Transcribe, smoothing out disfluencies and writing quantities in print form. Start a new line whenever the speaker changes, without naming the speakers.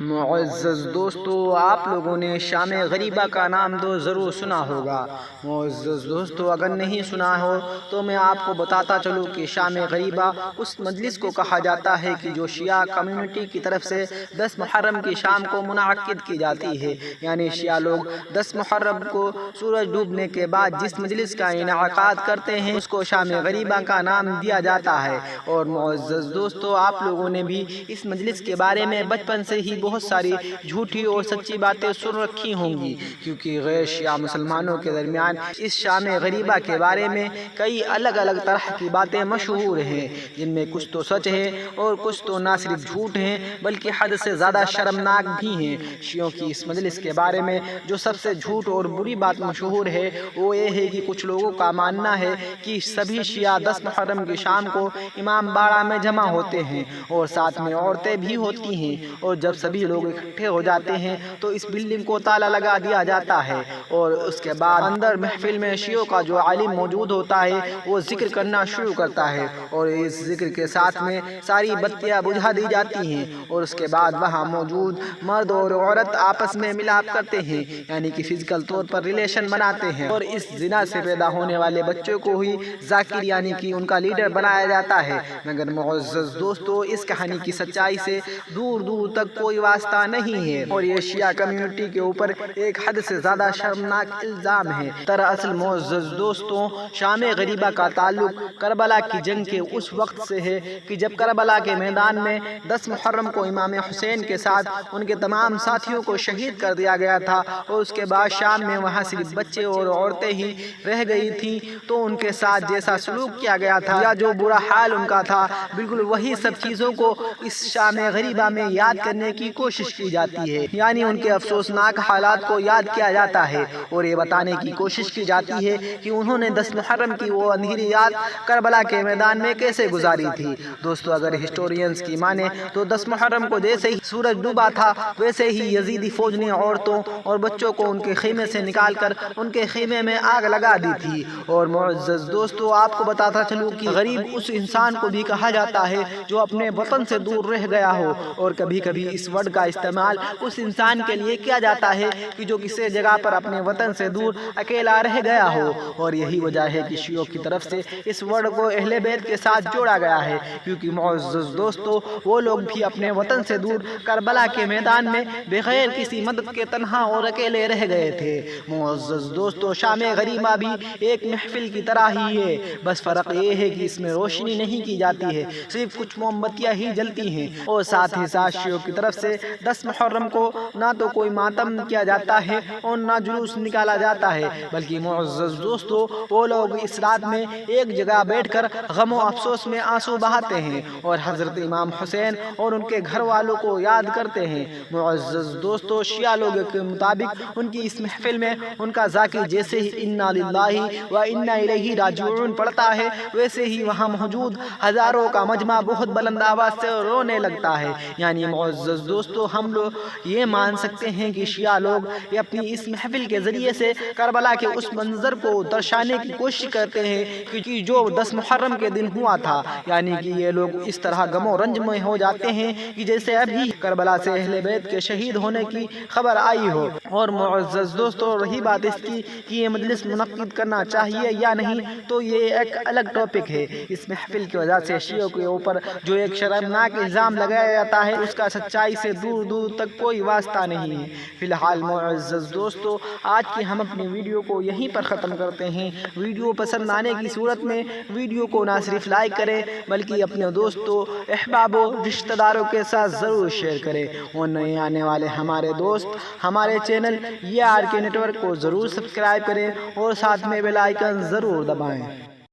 معزز دوستو، آپ لوگوں نے شام غریبہ کا نام تو ضرور سنا ہوگا۔ معزز دوستو، اگر نہیں سنا ہو تو میں آپ کو بتاتا چلوں کہ شام غریبہ اس مجلس کو کہا جاتا ہے کہ جو شیعہ کمیونٹی کی طرف سے 10 محرم کی شام کو منعقد کی جاتی ہے۔ یعنی شیعہ لوگ 10 محرم کو سورج ڈوبنے کے بعد جس مجلس کا انعقاد کرتے ہیں اس کو شام غریبہ کا نام دیا جاتا ہے۔ اور معزز دوستو، آپ لوگوں نے بھی اس مجلس کے بارے میں بچپن سے ہی بہت ساری جھوٹی اور سچی باتیں سن رکھی ہوں گی، کیونکہ غیر شیعہ مسلمانوں کے درمیان اس شام غریبہ کے بارے میں کئی الگ الگ طرح کی باتیں مشہور ہیں، جن میں کچھ تو سچ ہے اور کچھ تو نہ صرف جھوٹ ہیں بلکہ حد سے زیادہ شرمناک بھی ہیں۔ شیعوں کی اس مجلس کے بارے میں جو سب سے جھوٹ اور بری بات مشہور ہے وہ یہ ہے کہ کچھ لوگوں کا ماننا ہے کہ سبھی شیعہ 10 محرم کی شام کو امام باڑہ میں جمع ہوتے ہیں اور ساتھ میں عورتیں بھی ہوتی ہیں، اور جب سبھی لوگ اکٹھے ہو جاتے ہیں تو اس بلڈنگ کو تالا لگا دیا جاتا ہے، اور اس کے بعد اندر محفل میں شیعوں کا جو عالم موجود ہوتا ہے وہ ذکر کرنا شروع کرتا ہے، اور اس ذکر کے ساتھ میں ساری بتیاں بجھا دی جاتی ہیں، اور اس کے بعد وہاں موجود مرد اور عورت آپس میں ملاپ کرتے ہیں، یعنی کہ فزیکل طور پر ریلیشن بناتے ہیں، اور اس زنا سے پیدا ہونے والے بچوں کو ہی ذاکر یعنی کہ ان کا لیڈر بنایا جاتا ہے۔ مگر معزز دوستو، اس کہانی کی سچائی سے دور دور تک کوئی واسطہ نہیں ہے، اور یہ شیعہ کمیونٹی کے اوپر ایک حد سے زیادہ شرمناک الزام ہے۔ دراصل معزز دوستوں، شام غریبہ کا تعلق کربلا کی جنگ کے اس وقت سے ہے کہ جب کربلا کے میدان میں 10 محرم کو امام حسین کے ساتھ ان کے تمام ساتھیوں کو شہید کر دیا گیا تھا، اور اس کے بعد شام میں وہاں صرف بچے اور عورتیں ہی رہ گئی تھیں، تو ان کے ساتھ جیسا سلوک کیا گیا تھا یا جو برا حال ان کا تھا، بالکل وہی سب چیزوں کو اس شام غریبہ میں یاد کرنے کی کوشش کی جاتی ہے، یعنی ان کے افسوسناک حالات کو یاد کیا جاتا ہے، اور یہ بتانے کی کوشش کی جاتی ہے کہ انہوں نے 10 محرم کی وہ اندھیری رات کربلا کے میدان میں کیسے گزاری تھی۔ دوستو، اگر ہسٹورینز کی مانے تو 10 محرم کو جیسے ہی سورج ڈوبا تھا ویسے ہی یزیدی فوج نے عورتوں اور بچوں کو ان کے خیمے سے نکال کر ان کے خیمے میں آگ لگا دی تھی۔ اور معزز دوستو، آپ کو بتاتا چلوں کہ غریب اس انسان کو بھی کہا جاتا ہے جو اپنے وطن سے دور رہ گیا ہو، اور کبھی کبھی اس ورڈ کا استعمال اس انسان کے لیے کیا جاتا ہے کہ جو کسی جگہ پر اپنے وطن سے دور اکیلا رہ گیا ہو، اور یہی وجہ ہے کہ شیعوں کی طرف سے اس ورڈ کو اہل بیت کے ساتھ جوڑا گیا ہے، کیونکہ معزز دوستو وہ لوگ بھی اپنے وطن سے دور کربلا کے میدان میں بغیر کسی مدد کے تنہا اور اکیلے رہ گئے تھے۔ معزز دوستو، شام غریبہ بھی ایک محفل کی طرح ہی ہے، بس فرق یہ ہے کہ اس میں روشنی نہیں کی جاتی ہے، صرف کچھ موم بتیاں ہی جلتی ہیں، اور ساتھ ہی ساتھ شیعوں کی طرف سے 10 محرم کو نہ تو کوئی ماتم کیا جاتا ہے اور نہ جلوس نکالا جاتا ہے، بلکہ معزز دوستو وہ لوگ اس رات میں ایک جگہ بیٹھ کر غم و افسوس میں آنسو بہاتے ہیں اور حضرت امام حسین اور ان کے گھر والوں کو یاد کرتے ہیں۔ معزز دوستو، شیعہ لوگوں کے مطابق ان کی اس محفل میں ان کا ذاکر جیسے ہی انا للہ و انا الیہ راجعون پڑھتا ہے، ویسے ہی وہاں موجود ہزاروں کا مجمع بہت بلند آواز سے رونے لگتا ہے۔ یعنی معزز دوستو، ہم لوگ یہ مان سکتے ہیں کہ شیعہ لوگ اپنی اس محفل کے ذریعے سے کربلا کے اس منظر کو درشانے کی کوشش کرتے ہیں کہ جو 10 محرم کے دن ہوا تھا، یعنی کہ یہ لوگ اس طرح غم و رنج میں ہو جاتے ہیں کہ جیسے ابھی کربلا سے اہل بیت کے شہید ہونے کی خبر آئی ہو۔ اور معزز دوستو، رہی بات اس کی کہ یہ مجلس منعقد کرنا چاہیے یا نہیں، تو یہ ایک الگ ٹاپک ہے۔ اس محفل کی وجہ سے شیعوں کے اوپر جو ایک شرمناک الزام لگایا جاتا ہے اس کا سچائی سے دور دور تک کوئی واسطہ نہیں ہے۔ فی الحال معزز دوستو، آج کی ہم اپنی ویڈیو کو یہیں پر ختم کرتے ہیں۔ ویڈیو پسند آنے کی صورت میں ویڈیو کو نہ صرف لائک کریں بلکہ اپنے دوستوں، احباب و رشتہ داروں کے ساتھ ضرور شیئر کریں، اور نئے آنے والے ہمارے دوست ہمارے چینل یہ آر کے نیٹ ورک کو ضرور سبسکرائب کریں اور ساتھ میں بیل آئیکن ضرور دبائیں۔